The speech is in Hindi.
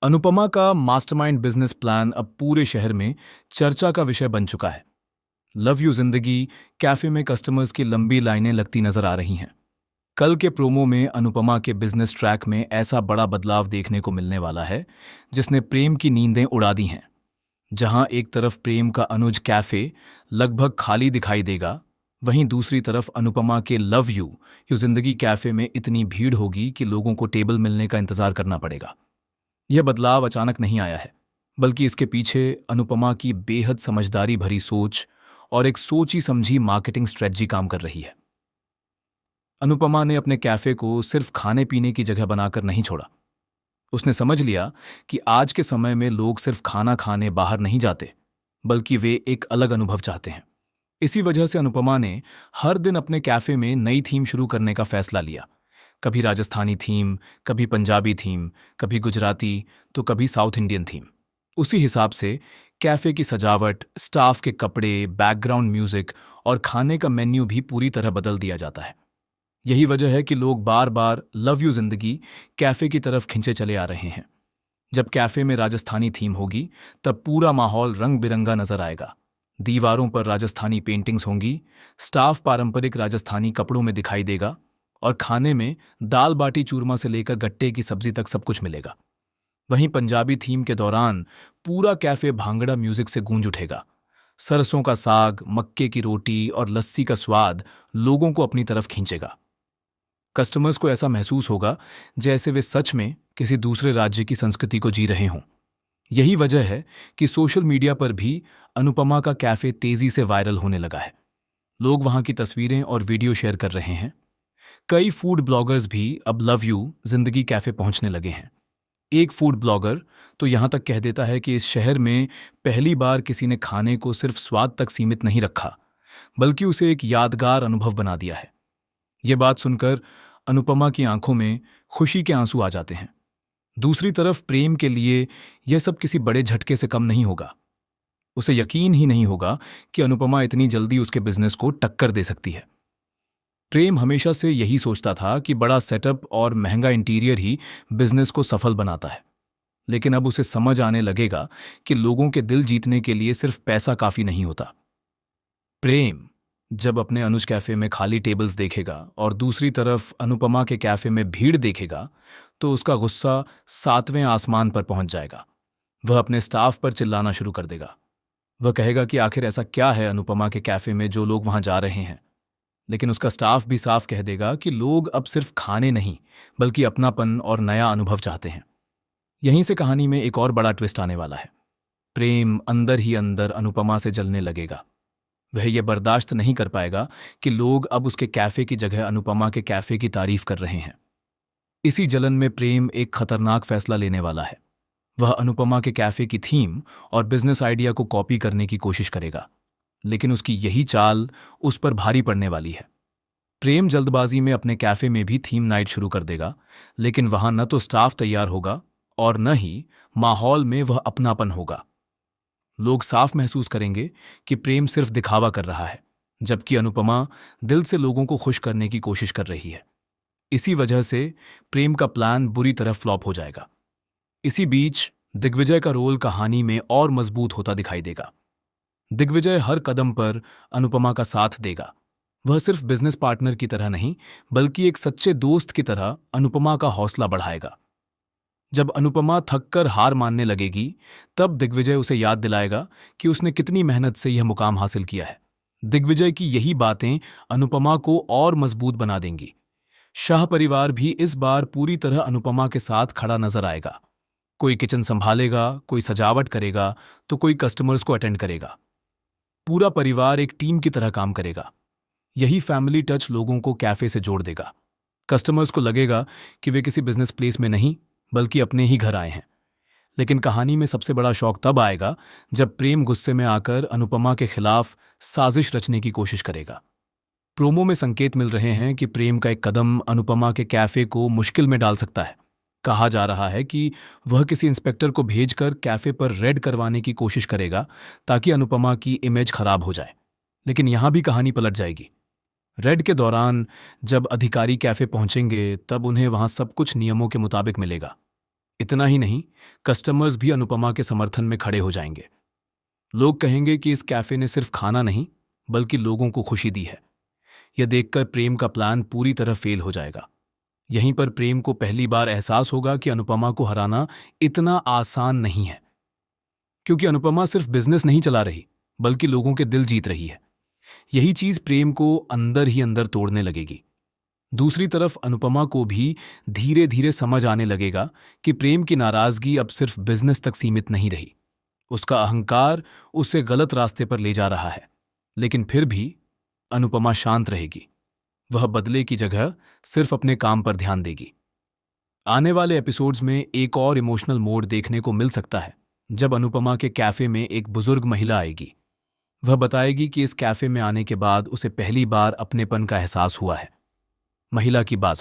अनुपमा का मास्टरमाइंड बिजनेस प्लान अब पूरे शहर में चर्चा का विषय बन चुका है। लव यू जिंदगी कैफे में कस्टमर्स की लंबी लाइनें लगती नजर आ रही हैं। कल के प्रोमो में अनुपमा के बिजनेस ट्रैक में ऐसा बड़ा बदलाव देखने को मिलने वाला है जिसने प्रेम की नींदें उड़ा दी हैं। जहां एक तरफ प्रेम का अनुज कैफे लगभग खाली दिखाई देगा, वहीं दूसरी तरफ अनुपमा के लव यू जिंदगी कैफे में इतनी भीड़ होगी कि लोगों को टेबल मिलने का इंतजार करना पड़ेगा। यह बदलाव अचानक नहीं आया है, बल्कि इसके पीछे अनुपमा की बेहद समझदारी भरी सोच और एक सोची समझी मार्केटिंग स्ट्रेटजी काम कर रही है। अनुपमा ने अपने कैफे को सिर्फ खाने पीने की जगह बनाकर नहीं छोड़ा। उसने समझ लिया कि आज के समय में लोग सिर्फ खाना खाने बाहर नहीं जाते, बल्कि वे एक अलग अनुभव चाहते हैं। इसी वजह से अनुपमा ने हर दिन अपने कैफे में नई थीम शुरू करने का फैसला लिया। कभी राजस्थानी थीम, कभी पंजाबी थीम, कभी गुजराती, तो कभी साउथ इंडियन थीम। उसी हिसाब से कैफे की सजावट, स्टाफ के कपड़े, बैकग्राउंड म्यूजिक और खाने का मेन्यू भी पूरी तरह बदल दिया जाता है। यही वजह है कि लोग बार बार लव यू जिंदगी कैफे की तरफ खिंचे चले आ रहे हैं। जब कैफे में राजस्थानी थीम होगी, तब पूरा माहौल रंग बिरंगा नजर आएगा। दीवारों पर राजस्थानी पेंटिंग्स होंगी, स्टाफ पारंपरिक राजस्थानी कपड़ों में दिखाई देगा और खाने में दाल बाटी चूरमा से लेकर गट्टे की सब्जी तक सब कुछ मिलेगा। वहीं पंजाबी थीम के दौरान पूरा कैफे भांगड़ा म्यूजिक से गूंज उठेगा। सरसों का साग, मक्के की रोटी और लस्सी का स्वाद लोगों को अपनी तरफ खींचेगा। कस्टमर्स को ऐसा महसूस होगा जैसे वे सच में किसी दूसरे राज्य की संस्कृति को जी रहे हों। यही वजह है कि सोशल मीडिया पर भी अनुपमा का कैफे तेजी से वायरल होने लगा है। लोग वहां की तस्वीरें और वीडियो शेयर कर रहे हैं। कई फूड ब्लॉगर्स भी अब लव यू जिंदगी कैफे पहुंचने लगे हैं। एक फूड ब्लॉगर तो यहां तक कह देता है कि इस शहर में पहली बार किसी ने खाने को सिर्फ स्वाद तक सीमित नहीं रखा, बल्कि उसे एक यादगार अनुभव बना दिया है। यह बात सुनकर अनुपमा की आंखों में खुशी के आंसू आ जाते हैं। दूसरी तरफ प्रेम के लिए यह सब किसी बड़े झटके से कम नहीं होगा। उसे यकीन ही नहीं होगा कि अनुपमा इतनी जल्दी उसके बिजनेस को टक्कर दे सकती है। प्रेम हमेशा से यही सोचता था कि बड़ा सेटअप और महंगा इंटीरियर ही बिजनेस को सफल बनाता है। लेकिन अब उसे समझ आने लगेगा कि लोगों के दिल जीतने के लिए सिर्फ पैसा काफी नहीं होता। प्रेम जब अपने अनुज कैफे में खाली टेबल्स देखेगा और दूसरी तरफ अनुपमा के कैफे में भीड़ देखेगा, तो उसका गुस्सा सातवें आसमान पर पहुंच जाएगा। वह अपने स्टाफ पर चिल्लाना शुरू कर देगा। वह कहेगा कि आखिर ऐसा क्या है अनुपमा के कैफे में जो लोग वहां जा रहे हैं। लेकिन उसका स्टाफ भी साफ कह देगा कि लोग अब सिर्फ खाने नहीं, बल्कि अपनापन और नया अनुभव चाहते हैं। यहीं से कहानी में एक और बड़ा ट्विस्ट आने वाला है। प्रेम अंदर ही अंदर अनुपमा से जलने लगेगा। वह यह बर्दाश्त नहीं कर पाएगा कि लोग अब उसके कैफे की जगह अनुपमा के कैफे की तारीफ कर रहे हैं। इसी जलन में प्रेम एक खतरनाक फैसला लेने वाला है। वह अनुपमा के कैफे की थीम और बिजनेस आइडिया को कॉपी करने की कोशिश करेगा, लेकिन उसकी यही चाल उस पर भारी पड़ने वाली है। प्रेम जल्दबाजी में अपने कैफे में भी थीम नाइट शुरू कर देगा, लेकिन वहां न तो स्टाफ तैयार होगा और न ही माहौल में वह अपनापन होगा। लोग साफ महसूस करेंगे कि प्रेम सिर्फ दिखावा कर रहा है, जबकि अनुपमा दिल से लोगों को खुश करने की कोशिश कर रही है। इसी वजह से प्रेम का प्लान बुरी तरह फ्लॉप हो जाएगा। इसी बीच दिग्विजय का रोल कहानी में और मजबूत होता दिखाई देगा। दिग्विजय हर कदम पर अनुपमा का साथ देगा। वह सिर्फ बिजनेस पार्टनर की तरह नहीं, बल्कि एक सच्चे दोस्त की तरह अनुपमा का हौसला बढ़ाएगा। जब अनुपमा थककर हार मानने लगेगी, तब दिग्विजय उसे याद दिलाएगा कि उसने कितनी मेहनत से यह मुकाम हासिल किया है। दिग्विजय की यही बातें अनुपमा को और मजबूत बना देंगी। शाह परिवार भी इस बार पूरी तरह अनुपमा के साथ खड़ा नजर आएगा। कोई किचन संभालेगा, कोई सजावट करेगा, तो कोई कस्टमर्स को अटेंड करेगा। पूरा परिवार एक टीम की तरह काम करेगा। यही फैमिली टच लोगों को कैफे से जोड़ देगा। कस्टमर्स को लगेगा कि वे किसी बिजनेस प्लेस में नहीं, बल्कि अपने ही घर आए हैं। लेकिन कहानी में सबसे बड़ा शौक तब आएगा जब प्रेम गुस्से में आकर अनुपमा के खिलाफ साजिश रचने की कोशिश करेगा। प्रोमो में संकेत मिल रहे हैं कि प्रेम का एक कदम अनुपमा के कैफे को मुश्किल में डाल सकता है। कहा जा रहा है कि वह किसी इंस्पेक्टर को भेजकर कैफे पर रेड करवाने की कोशिश करेगा, ताकि अनुपमा की इमेज खराब हो जाए। लेकिन यहां भी कहानी पलट जाएगी। रेड के दौरान जब अधिकारी कैफे पहुंचेंगे, तब उन्हें वहां सब कुछ नियमों के मुताबिक मिलेगा। इतना ही नहीं, कस्टमर्स भी अनुपमा के समर्थन में खड़े हो जाएंगे। लोग कहेंगे कि इस कैफे ने सिर्फ खाना नहीं, बल्कि लोगों को खुशी दी है। यह देखकर प्रेम का प्लान पूरी तरह फेल हो जाएगा। यहीं पर प्रेम को पहली बार एहसास होगा कि अनुपमा को हराना इतना आसान नहीं है, क्योंकि अनुपमा सिर्फ बिजनेस नहीं चला रही, बल्कि लोगों के दिल जीत रही है। यही चीज प्रेम को अंदर ही अंदर तोड़ने लगेगी। दूसरी तरफ अनुपमा को भी धीरे धीरे समझ आने लगेगा कि प्रेम की नाराजगी अब सिर्फ बिजनेस तक सीमित नहीं रही। उसका अहंकार उसे गलत रास्ते पर ले जा रहा है। लेकिन फिर भी अनुपमा शांत रहेगी। वह बदले की जगह सिर्फ अपने काम पर ध्यान देगी। आने वाले एपिसोड्स में एक और इमोशनल मोड देखने को मिल सकता है, जब अनुपमा के कैफे में एक बुजुर्ग महिला आएगी। वह बताएगी कि इस कैफे में आने के बाद उसे पहली बार अपनेपन का एहसास हुआ है। महिला की बात